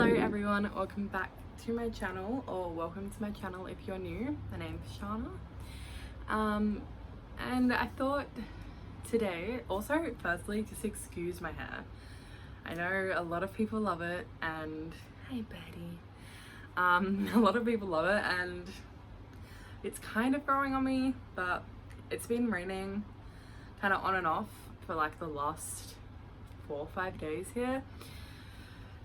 Hello everyone, welcome back to my channel, or welcome to my channel if you're new. My name's Sharna. And I thought today, also firstly, just excuse my hair. I know a lot of people love it, and hey Betty. A lot of people love it and it's kind of growing on me, but it's been raining kind of on and off for like the last 4 or 5 days here.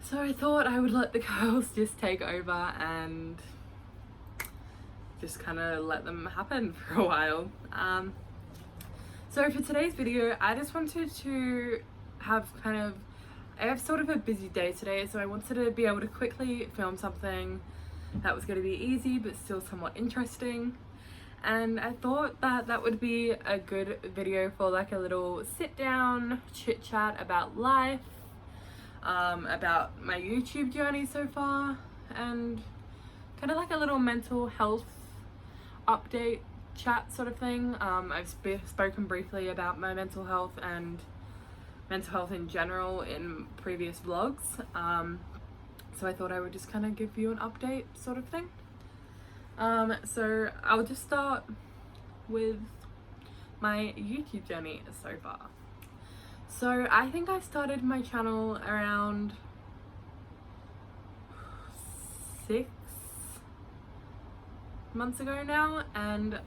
So I thought I would let the girls just take over and just kind of let them happen for a while. So for today's video, I just wanted to have I have sort of a busy day today, so I wanted to be able to quickly film something that was going to be easy but still somewhat interesting. And I thought that that would be a good video for like a little sit down chit chat about life, about my YouTube journey so far, and kind of like a little mental health update chat sort of thing. I've spoken briefly about my mental health and mental health in general in previous vlogs, so I thought I would just kind of give you an update sort of thing. So I'll just start with my YouTube journey so far. So I think I started my channel around 6 months ago now, and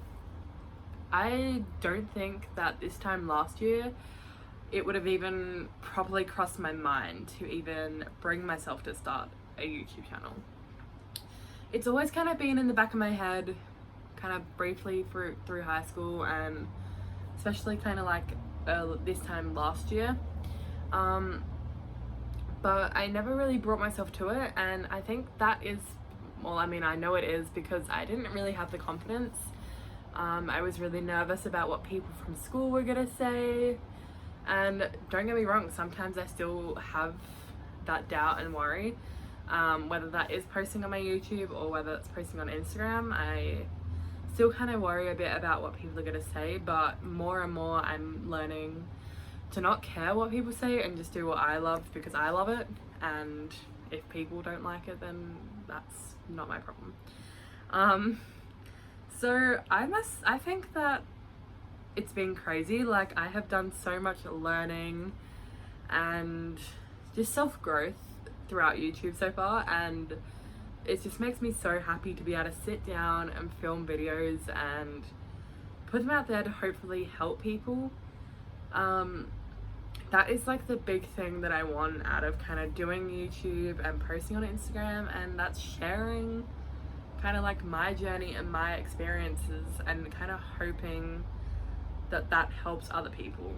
I don't think that this time last year it would have even properly crossed my mind to even bring myself to start a YouTube channel. It's always kind of been in the back of my head, kind of briefly through high school, and especially kind of like this time last year, but I never really brought myself to it, and I think that is, well, I mean, I know it is because I didn't really have the confidence. I was really nervous about what people from school were gonna say, and don't get me wrong, sometimes I still have that doubt and worry, whether that is posting on my YouTube or whether it's posting on Instagram. I still kind of worry a bit about what people are going to say, but more and more I'm learning to not care what people say and just do what I love because I love it, and if people don't like it, then that's not my problem. So I think that it's been crazy. Like, I have done so much learning and just self-growth throughout YouTube so far, and it just makes me so happy to be able to sit down and film videos and put them out there to hopefully help people. That is like the big thing that I want out of kind of doing YouTube and posting on Instagram, and that's sharing kind of like my journey and my experiences and kind of hoping that that helps other people.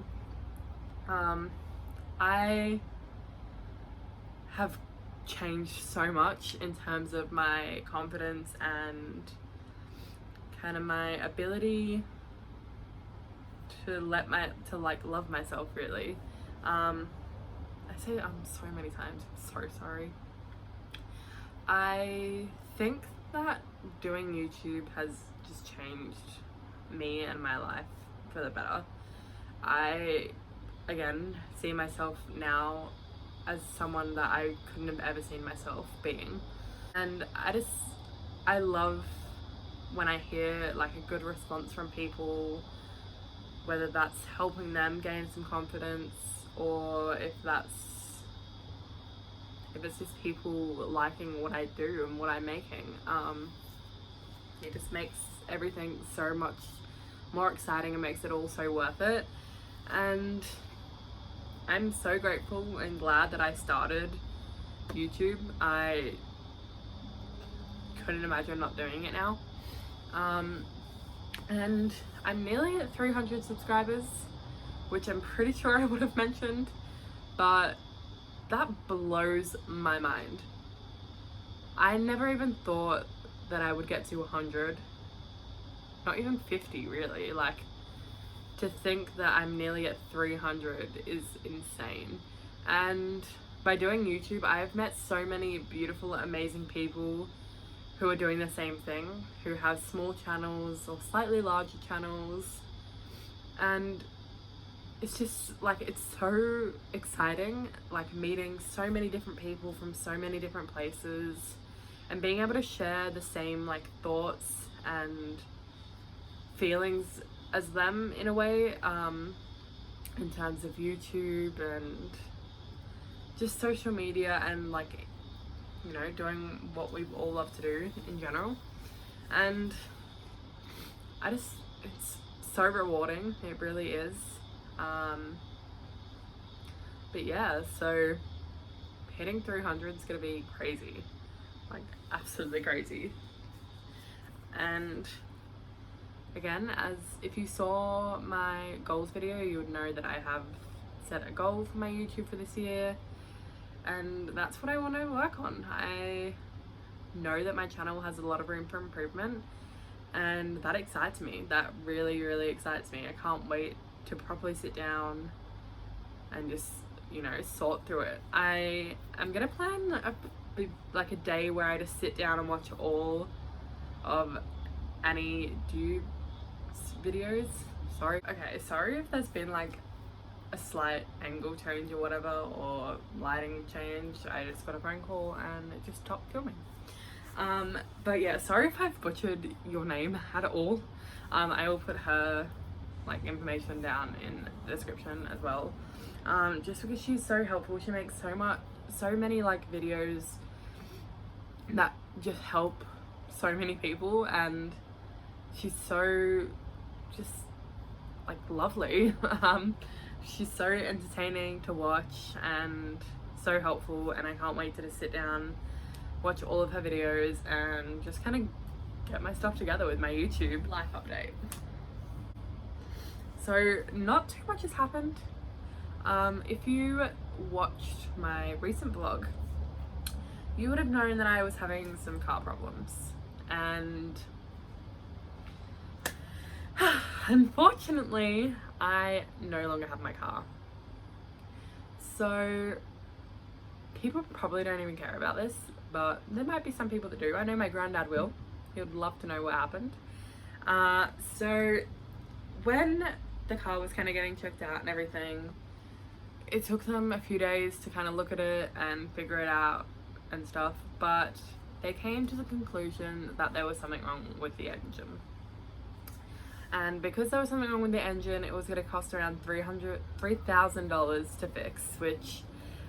I have changed so much in terms of my confidence and kind of my ability to love myself, really. I say so many times, I'm so sorry. I think that doing YouTube has just changed me and my life for the better. I again see myself now as someone that I couldn't have ever seen myself being, and I love when I hear like a good response from people, whether that's helping them gain some confidence or if it's just people liking what I do and what I'm making. It just makes everything so much more exciting and makes it all so worth it, and I'm so grateful and glad that I started YouTube. I couldn't imagine not doing it now. And I'm nearly at 300 subscribers, which I'm pretty sure I would have mentioned, but that blows my mind. I never even thought that I would get to 100, not even 50 really. Like, to think that I'm nearly at 300 is insane. And by doing YouTube, I've met so many beautiful, amazing people who are doing the same thing, who have small channels or slightly larger channels, and it's just like, it's so exciting, like meeting so many different people from so many different places and being able to share the same like thoughts and feelings as them in a way, in terms of YouTube and just social media and like, you know, doing what we all love to do in general. And it's so rewarding, it really is. But yeah, so hitting 300 is gonna be crazy, like absolutely crazy. And again, as if you saw my goals video, you would know that I have set a goal for my YouTube for this year, and that's what I want to work on. I know that my channel has a lot of room for improvement, and that excites me. That really, really excites me. I can't wait to properly sit down and just, you know, sort through it. I am gonna plan a day where I just sit down and watch all of Annie Dube's videos. Sorry. Okay, sorry if there's been like a slight angle change or whatever, or lighting change. I just got a phone call and it just stopped filming. But yeah, sorry if I've butchered your name at all. I will put her like information down in the description as well, just because she's so helpful. She makes so many like videos that just help so many people, and she's so just like lovely. She's so entertaining to watch and so helpful, and I can't wait to just sit down, watch all of her videos and just kind of get my stuff together with my YouTube life update. So not too much has happened. If you watched my recent vlog, you would have known that I was having some car problems, and unfortunately I no longer have my car. So people probably don't even care about this, but there might be some people that do. I know my granddad will. He would love to know what happened. So when the car was kind of getting checked out and everything, it took them a few days to kind of look at it and figure it out and stuff, but they came to the conclusion that there was something wrong with the engine. And because there was something wrong with the engine, it was going to cost around $3,000 to fix, which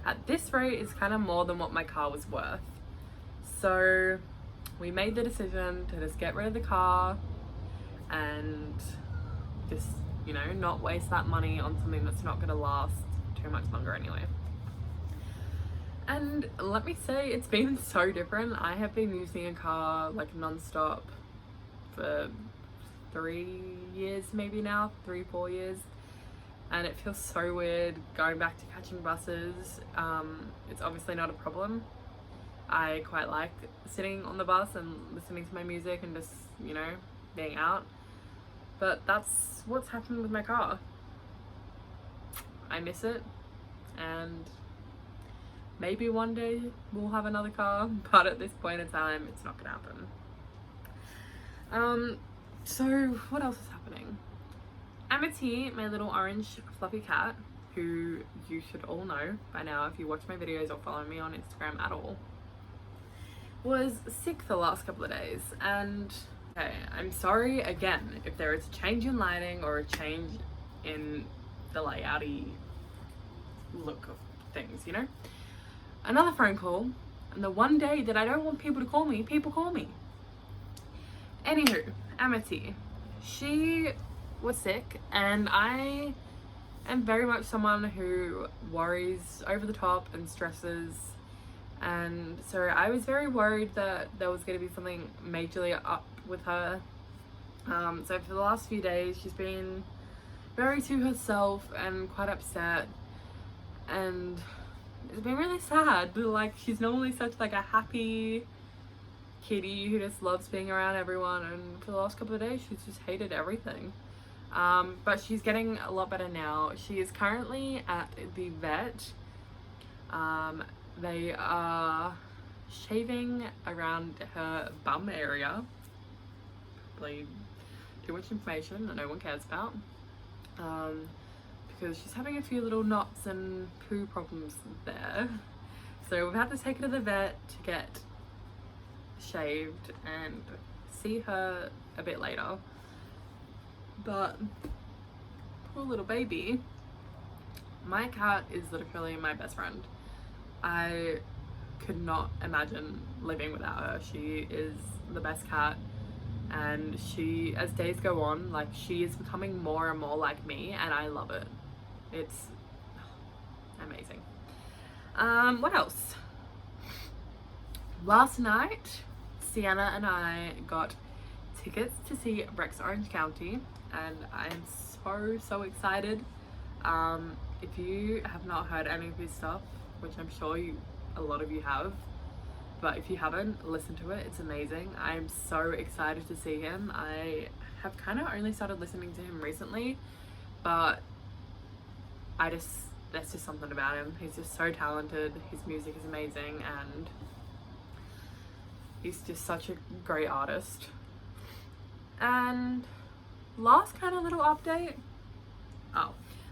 at this rate is kind of more than what my car was worth. So we made the decision to just get rid of the car and just, you know, not waste that money on something that's not going to last too much longer anyway. And let me say, it's been so different. I have been using a car like non-stop for 3 years maybe now, 3-4 years, and it feels so weird going back to catching buses. It's obviously not a problem. I quite like sitting on the bus and listening to my music and just, you know, being out, but that's what's happened with my car. I miss it, and maybe one day we'll have another car, but at this point in time it's not gonna happen. So what else is happening? Amity, my little orange fluffy cat, who you should all know by now if you watch my videos or follow me on Instagram at all, was sick the last couple of days. And okay, I'm sorry again if there is a change in lighting or a change in the layouty look of things, you know? Another phone call, and the one day that I don't want people to call me, people call me. Anywho, Amity, she was sick, and I am very much someone who worries over the top and stresses, and so I was very worried that there was going to be something majorly up with her. So for the last few days she's been very to herself and quite upset, and it's been really sad. Like, she's normally such like a happy kitty who just loves being around everyone, and for the last couple of days she's just hated everything. But she's getting a lot better now. She is currently at the vet. They are shaving around her bum area. Probably too much information that no one cares about. because she's having a few little knots and poo problems there. So we've had to take her to the vet to get shaved and see her a bit later. But poor little baby. My cat is literally my best friend. I could not imagine living without her. She is the best cat, and she, as days go on, like, she is becoming more and more like me, and I love it. It's amazing. What else? Last night, Sienna and I got tickets to see Rex Orange County, and I am so excited. If you have not heard any of his stuff, which I'm sure a lot of you have, but if you haven't, listen to it. It's amazing. I'm so excited to see him. I have kind of only started listening to him recently, but there's just something about him. He's just so talented. His music is amazing, and he's just such a great artist. And last kind of little update.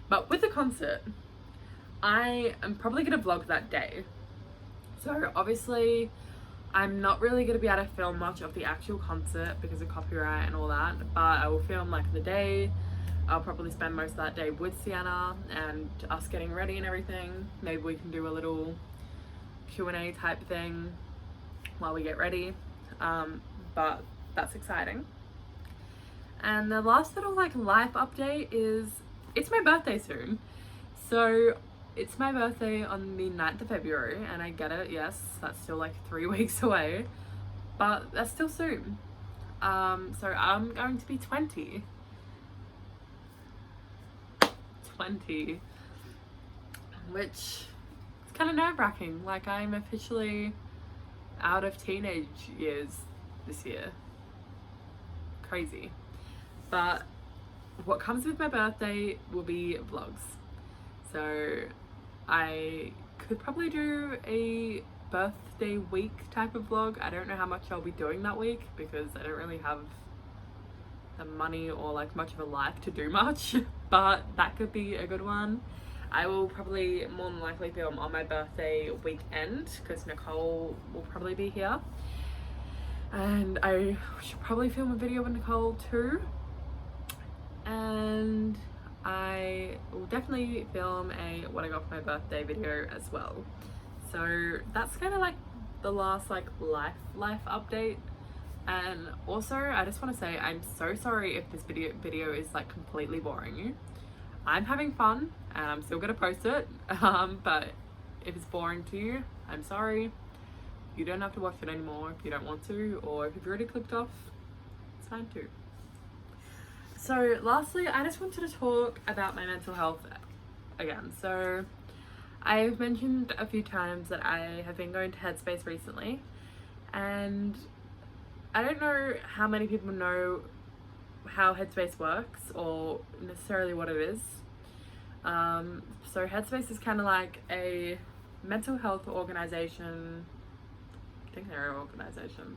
But with the concert, I am probably going to vlog that day. So obviously I'm not really going to be able to film much of the actual concert because of copyright and all that, but I will film like the day. I'll probably spend most of that day with Sienna and us getting ready and everything. Maybe we can do a little Q&A type thing while we get ready. But that's exciting. And the last little like life update is, it's my birthday soon. So it's my birthday on the 9th of February, and I get it, yes, that's still like 3 weeks away, but that's still soon. So I'm going to be 20, which is kind of nerve-wracking. Like, I'm officially out of teenage years this year. Crazy. But what comes with my birthday will be vlogs. So I could probably do a birthday week type of vlog. I don't know how much I'll be doing that week because I don't really have the money or like much of a life to do much, but that could be a good one. I will probably more than likely film on my birthday weekend because Nicole will probably be here, and I should probably film a video with Nicole too. And I will definitely film a what I got for my birthday video as well. So that's kind of like the last like life update. And also I just want to say I'm so sorry if this video is like completely boring you. I'm having fun and I'm still gonna post it, but if it's boring to you, I'm sorry. You don't have to watch it anymore if you don't want to, or if you've already clicked off, it's fine too. So lastly, I just wanted to talk about my mental health again. So I've mentioned a few times that I have been going to Headspace recently, and I don't know how many people know how Headspace works or necessarily what it is. So Headspace is kind of like a mental health organization. I think they're an organization,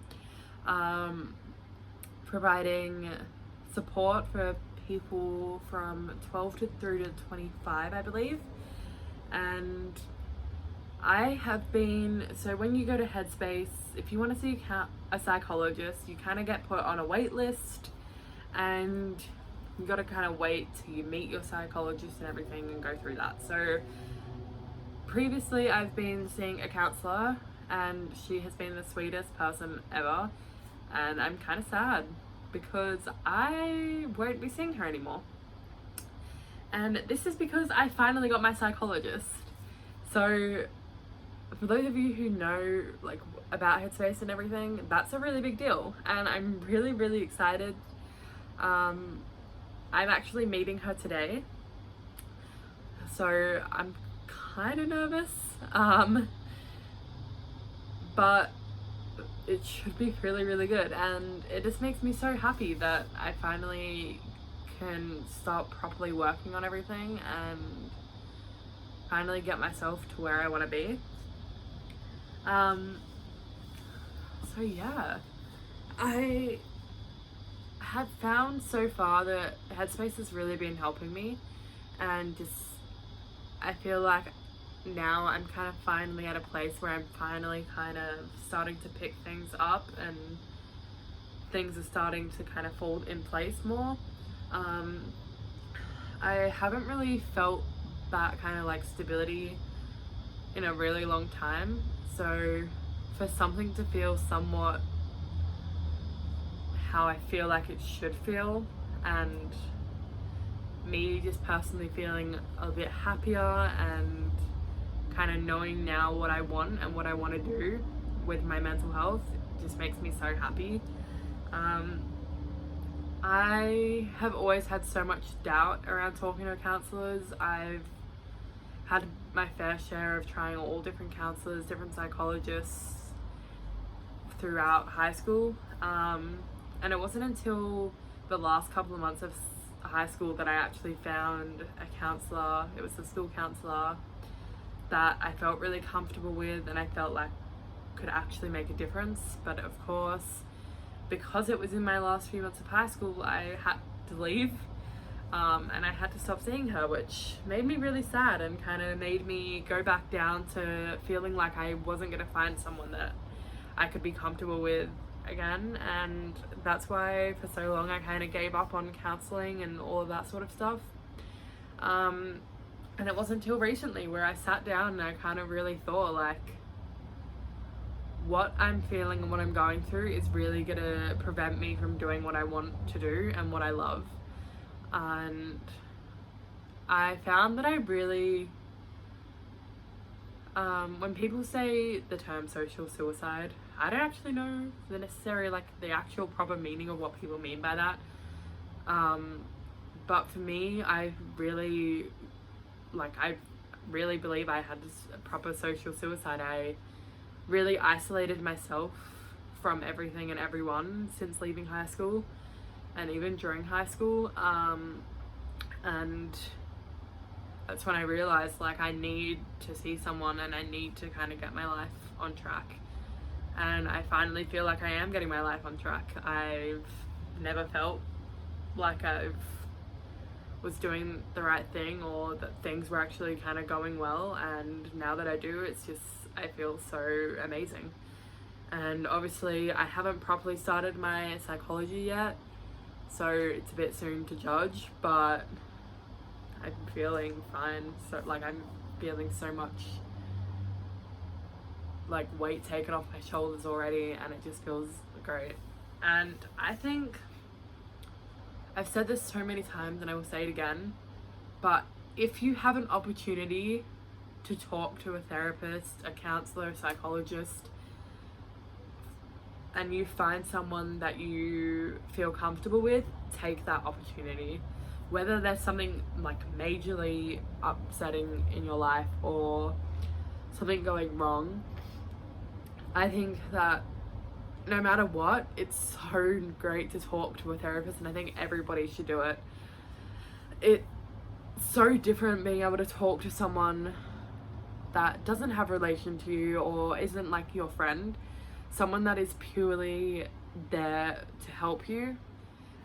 providing support for people from 12 through to 25, I believe. And I have been, so when you go to Headspace, if you want to see a psychologist, you kind of get put on a wait list, and you got to kind of wait till you meet your psychologist and everything and go through that. So previously I've been seeing a counselor, and she has been the sweetest person ever, and I'm kind of sad because I won't be seeing her anymore. And this is because I finally got my psychologist. So for those of you who know like about Headspace and everything, that's a really big deal, and I'm really excited. I'm actually meeting her today, so I'm kind of nervous, but it should be really good, and it just makes me so happy that I finally can start properly working on everything and finally get myself to where I want to be. So yeah, I have found so far that Headspace has really been helping me, and just I feel like now I'm kind of finally at a place where I'm finally kind of starting to pick things up and things are starting to kind of fall in place more. I haven't really felt that kind of like stability in a really long time, so for something to feel somewhat how I feel like it should feel, and me just personally feeling a bit happier and kind of knowing now what I want and what I want to do with my mental health just makes me so happy. I have always had so much doubt around talking to counselors. I've had my fair share of trying all different counselors, different psychologists throughout high school. And it wasn't until the last couple of months of high school that I actually found a counselor. It was a school counselor that I felt really comfortable with and I felt like could actually make a difference. But of course, because it was in my last few months of high school, I had to leave, and I had to stop seeing her, which made me really sad and kind of made me go back down to feeling like I wasn't going to find someone that I could be comfortable with again. And that's why for so long I kind of gave up on counseling and all of that sort of stuff. And it wasn't until recently where I sat down and I kind of really thought, like, what I'm feeling and what I'm going through is really gonna prevent me from doing what I want to do and what I love. And I found that I really, when people say the term social suicide, I don't actually know the necessary, like, the actual proper meaning of what people mean by that. But for me, I really believe I had this proper social suicide. I really isolated myself from everything and everyone since leaving high school and even during high school. And that's when I realized, like, I need to see someone and I need to kind of get my life on track. And I finally feel like I am getting my life on track. I've never felt like I was doing the right thing or that things were actually kind of going well, and now that I do, it's just, I feel so amazing. And obviously I haven't properly started my psychology yet, so it's a bit soon to judge, but I'm feeling fine. So like, I'm feeling so much like weight taken off my shoulders already, and it just feels great. And I think I've said this so many times and I will say it again, but if you have an opportunity to talk to a therapist, a counselor, a psychologist, and you find someone that you feel comfortable with, take that opportunity. Whether there's something like majorly upsetting in your life or something going wrong, I think that no matter what, it's so great to talk to a therapist, and I think everybody should do it. It's so different being able to talk to someone that doesn't have relation to you or isn't like your friend, someone that is purely there to help you,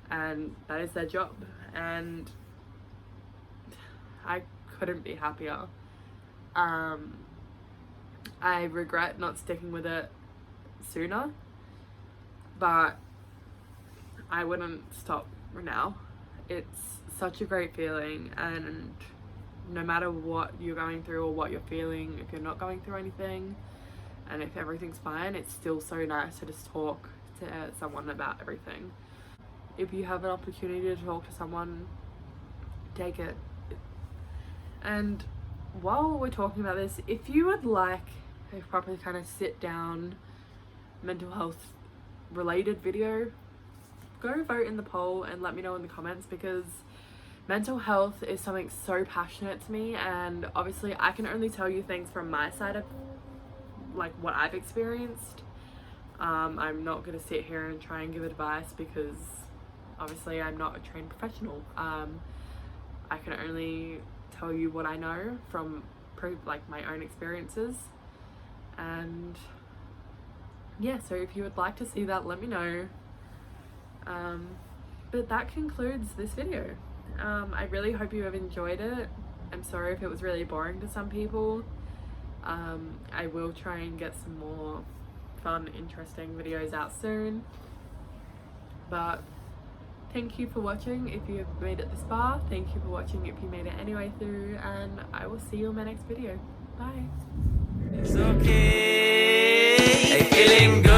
and that is their job. And I couldn't be happier. I regret not sticking with it sooner, but I wouldn't stop now. It's such a great feeling, and no matter what you're going through or what you're feeling, if you're not going through anything and if everything's fine, it's still so nice to just talk to someone about everything. If you have an opportunity to talk to someone, take it. And while we're talking about this, if you would like a proper kind of sit down mental health related video, go vote in the poll and let me know in the comments, because mental health is something so passionate to me, and obviously I can only tell you things from my side of like what I've experienced. I'm not going to sit here and try and give advice because obviously I'm not a trained professional. I can only tell you what I know from like my own experiences. And yeah, so if you would like to see that, let me know. But that concludes this video. I really hope you have enjoyed it. I'm sorry if it was really boring to some people. I will try and get some more fun, interesting videos out soon. But thank you for watching if you have made it this far. Thank you for watching if you made it any way through, and I will see you in my next video. Bye. It's okay. Hey, feeling good.